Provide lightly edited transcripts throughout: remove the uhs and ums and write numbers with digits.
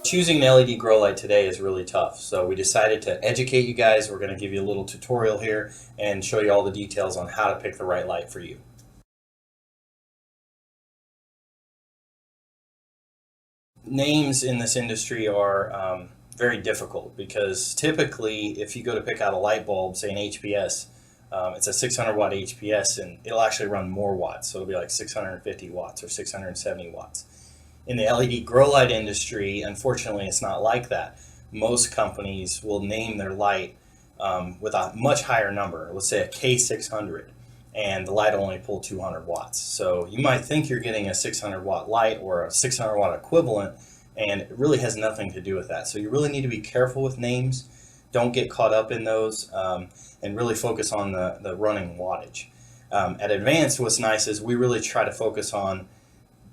choosing an LED grow light today is really tough. So we decided to educate you guys. We're going to give you a little tutorial here and show you all the details on how to pick the right light for you. Names in this industry are very difficult because typically if you go to pick out a light bulb, say an HPS, it's a 600 watt HPS and it'll actually run more watts. So it'll be like 650 watts or 670 watts. In the LED grow light industry, unfortunately, it's not like that. Most companies will name their light with a much higher number, let's say a K600, and the light will only pull 200 watts. So you might think you're getting a 600 watt light or a 600 watt equivalent, and it really has nothing to do with that. So you really need to be careful with names. Don't get caught up in those, and really focus on the running wattage. At Advanced, what's nice is we really try to focus on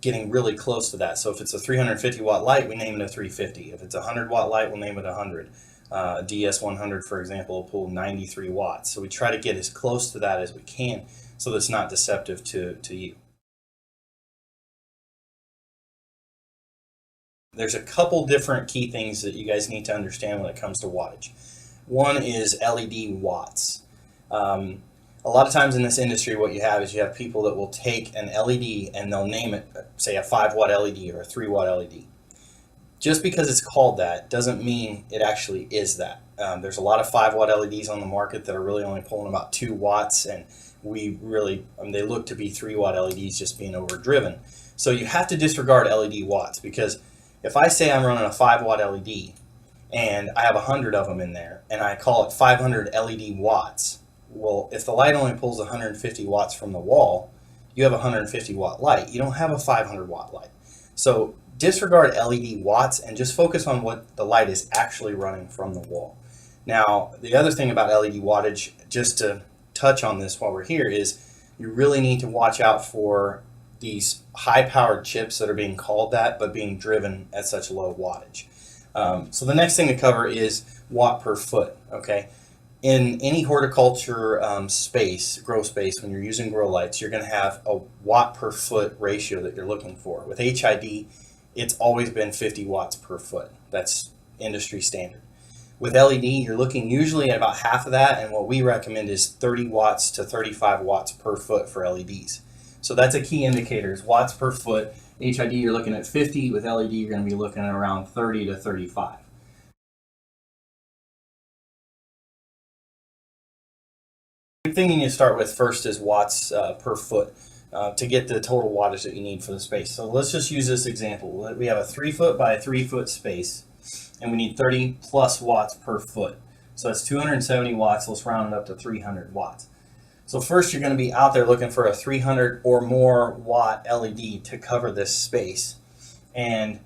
getting really close to that. So if it's a 350 watt light, we name it a 350. If it's a 100 watt light, we'll name it 100. DS100, for example, will pull 93 watts. So we try to get as close to that as we can so that it's not deceptive to you. There's a couple different key things that you guys need to understand when it comes to wattage. One is LED watts. A lot of times in this industry, what you have is you have people that will take an LED and they'll name it, say, a 5 watt LED or a 3 watt LED. Just because it's called that doesn't mean it actually is that. There's a lot of 5 watt LEDs on the market that are really only pulling about 2 watts, and they look to be 3 watt LEDs just being overdriven. So you have to disregard LED watts, because if I say I'm running a 5 watt LED and I have 100 of them in there and I call it 500 LED watts, well, if the light only pulls 150 watts from the wall, you have a 150 watt light. You don't have a 500 watt light. So disregard LED watts and just focus on what the light is actually running from the wall. Now, the other thing about LED wattage, just to touch on this while we're here, is you really need to watch out for these high-powered chips that are being called that, but being driven at such low wattage. So the next thing to cover is watt per foot, okay? In any horticulture grow space, when you're using grow lights, you're going to have a watt per foot ratio that you're looking for. With HID, it's always been 50 watts per foot. That's industry standard. With LED, you're looking usually at about half of that, and what we recommend is 30 watts to 35 watts per foot for LEDs. So that's a key indicator, is watts per foot. HID, you're looking at 50. With LED, you're going to be looking at around 30 to 35. The thing you need to start with first is watts per foot to get the total wattage that you need for the space. So let's just use this example. We have a 3 foot by 3 foot space, and we need 30 plus watts per foot. So that's 270 watts. Let's round it up to 300 watts. So first, you're going to be out there looking for a 300 or more watt LED to cover this space. And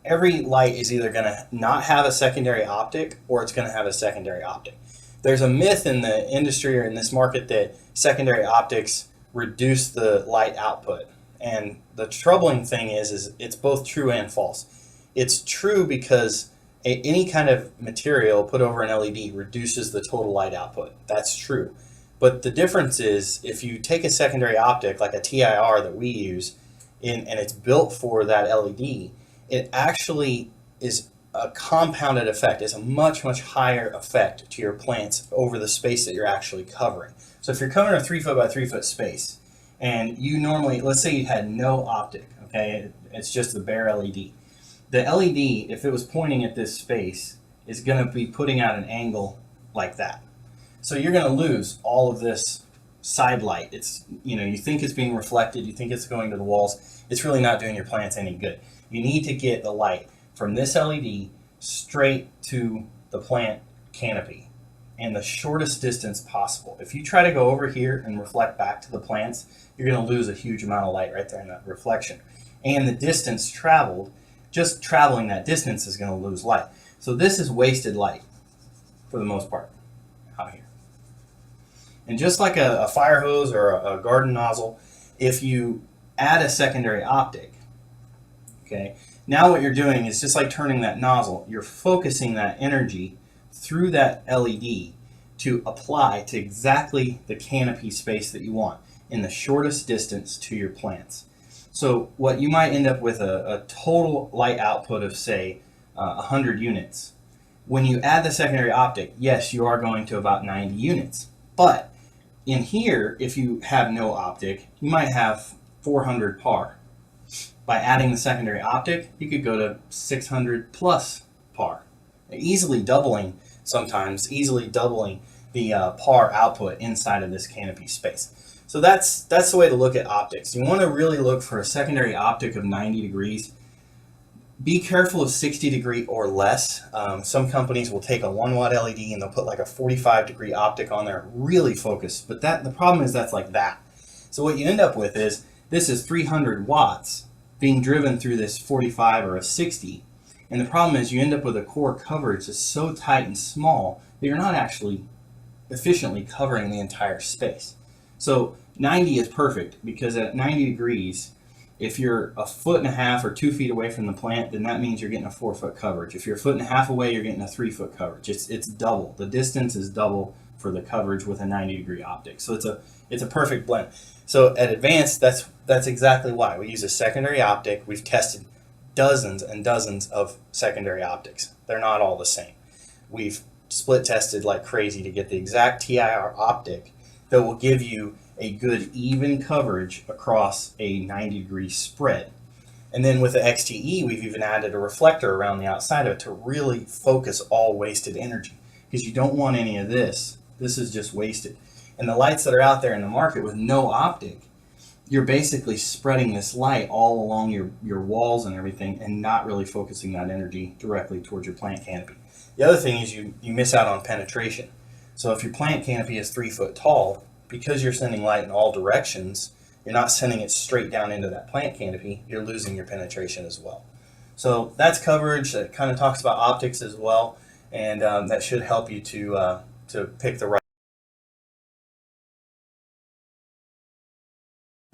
every light is either going to not have a secondary optic, or it's going to have a secondary optic. There's a myth in the industry or in this market that secondary optics reduce the light output. And the troubling thing is it's both true and false. It's true because any kind of material put over an LED reduces the total light output. That's true. But the difference is, if you take a secondary optic like a TIR that we use, and it's built for that LED, it actually is a compounded effect. Is a much, much higher effect to your plants over the space that you're actually covering. So if you're covering a 3 foot by 3 foot space, and you normally, let's say you had no optic, okay, it's just the bare LED. The LED, if it was pointing at this space, is going to be putting out an angle like that. So you're going to lose all of this side light. It's, you think it's being reflected, you think it's going to the walls. It's really not doing your plants any good. You need to get the light from this LED straight to the plant canopy in the shortest distance possible. If you try to go over here and reflect back to the plants, you're going to lose a huge amount of light right there in that reflection. And the distance traveled, just traveling that distance is going to lose light. So this is wasted light for the most part out here. And just like a fire hose or a garden nozzle, if you add a secondary optic, okay, now what you're doing is just like turning that nozzle, you're focusing that energy through that LED to apply to exactly the canopy space that you want in the shortest distance to your plants. So what you might end up with a total light output of, say, 100 units. When you add the secondary optic, yes, you are going to about 90 units. But in here, if you have no optic, you might have 400 par. By adding the secondary optic, you could go to 600 plus par, easily doubling the par output inside of this canopy space. So that's the way to look at optics. You want to really look for a secondary optic of 90 degrees. Be careful of 60 degree or less. Some companies will take a 1 watt LED and they'll put like a 45 degree optic on there, really focused. But the problem is that's like that. So what you end up with is this is 300 watts being driven through this 45 or a 60. And the problem is you end up with a core coverage that's so tight and small that you're not actually efficiently covering the entire space. So 90 is perfect because at 90 degrees, if you're a foot and a half or 2 feet away from the plant, then that means you're getting a 4 foot coverage. If you're a foot and a half away, you're getting a 3 foot coverage. It's double. The distance is double for the coverage with a 90 degree optic. So it's a perfect blend. So at Advanced, that's exactly why we use a secondary optic. We've tested dozens and dozens of secondary optics. They're not all the same. We've split tested like crazy to get the exact TIR optic that will give you a good even coverage across a 90 degree spread. And then with the XTE, we've even added a reflector around the outside of it to really focus all wasted energy, because you don't want any of this. This is just wasted. And the lights that are out there in the market with no optic, you're basically spreading this light all along your walls and everything and not really focusing that energy directly towards your plant canopy. The other thing is you miss out on penetration. So if your plant canopy is 3 foot tall, because you're sending light in all directions, you're not sending it straight down into that plant canopy, you're losing your penetration as well. So that's coverage. That kind of talks about optics as well, and that should help you to pick the right.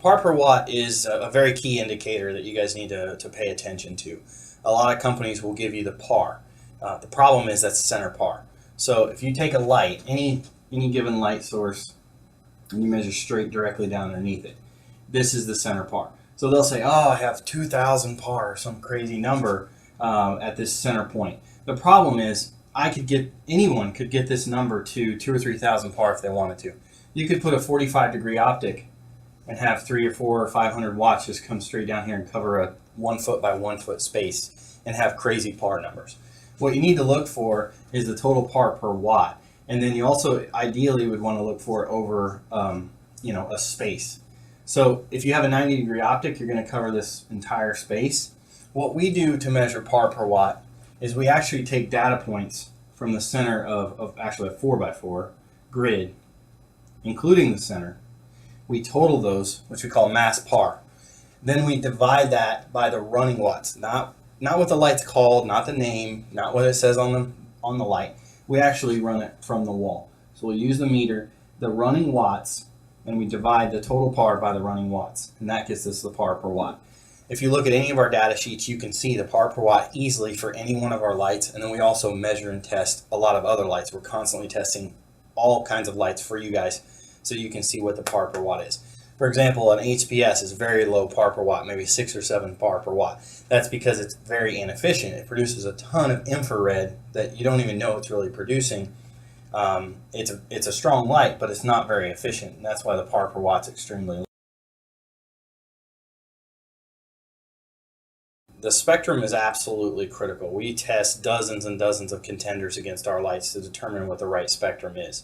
Par per watt is a very key indicator that you guys need to pay attention to. A lot of companies will give you the par. The problem is that's center par. So if you take a light, any given light source, and you measure straight directly down underneath it, this is the center par. So they'll say, oh, I have 2,000 par, some crazy number at this center point. The problem is anyone could get this number to 2,000 or 3,000 par if they wanted to. You could put a 45 degree optic and have 300 or 400 or 500 watts just come straight down here and cover a 1 foot by 1 foot space and have crazy par numbers. What you need to look for is the total par per watt. And then you also ideally would want to look for it over a space. So if you have a 90 degree optic, you're going to cover this entire space. What we do to measure par per watt is we actually take data points from the center of actually a 4x4 grid, including the center. We total those, which we call mass par. Then we divide that by the running watts, not what the light's called, not the name, not what it says on the light. We actually run it from the wall. So we'll use the meter, the running watts, and we divide the total par by the running watts, and that gets us the par per watt. If you look at any of our data sheets, you can see the par per watt easily for any one of our lights, and then we also measure and test a lot of other lights. We're constantly testing all kinds of lights for you guys so you can see what the par per watt is. For example, an HPS is very low par per watt, maybe 6 or 7 par per watt. That's because it's very inefficient. It produces a ton of infrared that you don't even know it's really producing. It's a strong light, but it's not very efficient, and that's why the par per watt's extremely low. The spectrum is absolutely critical. We test dozens and dozens of contenders against our lights to determine what the right spectrum is.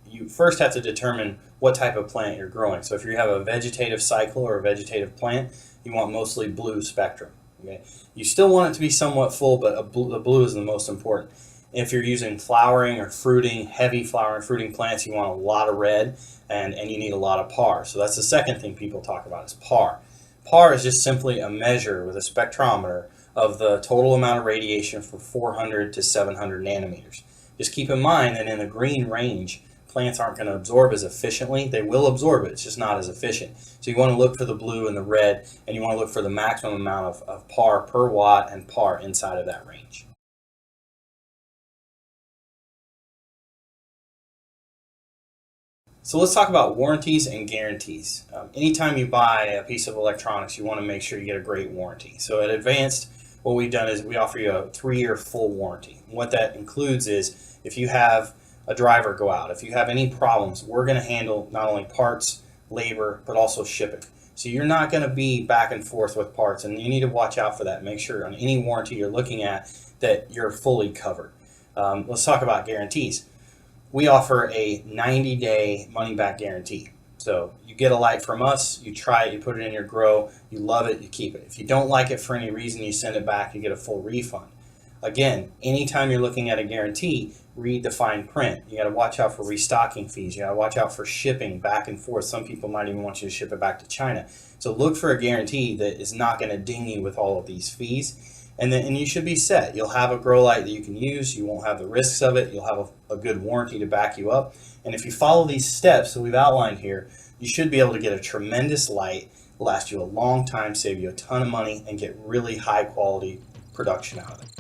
You first have to determine what type of plant you're growing. So if you have a vegetative cycle or a vegetative plant, you want mostly blue spectrum. Okay? You still want it to be somewhat full, but the blue is the most important. If you're using flowering or fruiting, heavy flowering fruiting plants, you want a lot of red and you need a lot of par. So that's the second thing people talk about is par. Par is just simply a measure with a spectrometer of the total amount of radiation from 400 to 700 nanometers. Just keep in mind that in the green range, plants aren't going to absorb as efficiently. They will absorb it, it's just not as efficient. So you want to look for the blue and the red, and you want to look for the maximum amount of par per watt and par inside of that range. So let's talk about warranties and guarantees. Anytime you buy a piece of electronics, you want to make sure you get a great warranty. So at Advanced, what we've done is we offer you a 3-year full warranty. What that includes is if you have a driver go out, if you have any problems, we're going to handle not only parts, labor, but also shipping. So you're not going to be back and forth with parts, and you need to watch out for that. Make sure on any warranty you're looking at that you're fully covered. Let's talk about guarantees. We offer a 90-day money-back guarantee. So you get a light from us, you try it, you put it in your grow, you love it, you keep it. If you don't like it for any reason, you send it back, you get a full refund. Again, anytime you're looking at a guarantee, read the fine print. You got to watch out for restocking fees. You got to watch out for shipping back and forth. Some people might even want you to ship it back to China. So look for a guarantee that is not going to ding you with all of these fees. And you should be set. You'll have a grow light that you can use. You won't have the risks of it. You'll have a good warranty to back you up. And if you follow these steps that we've outlined here, you should be able to get a tremendous light, last you a long time, save you a ton of money, and get really high quality production out of it.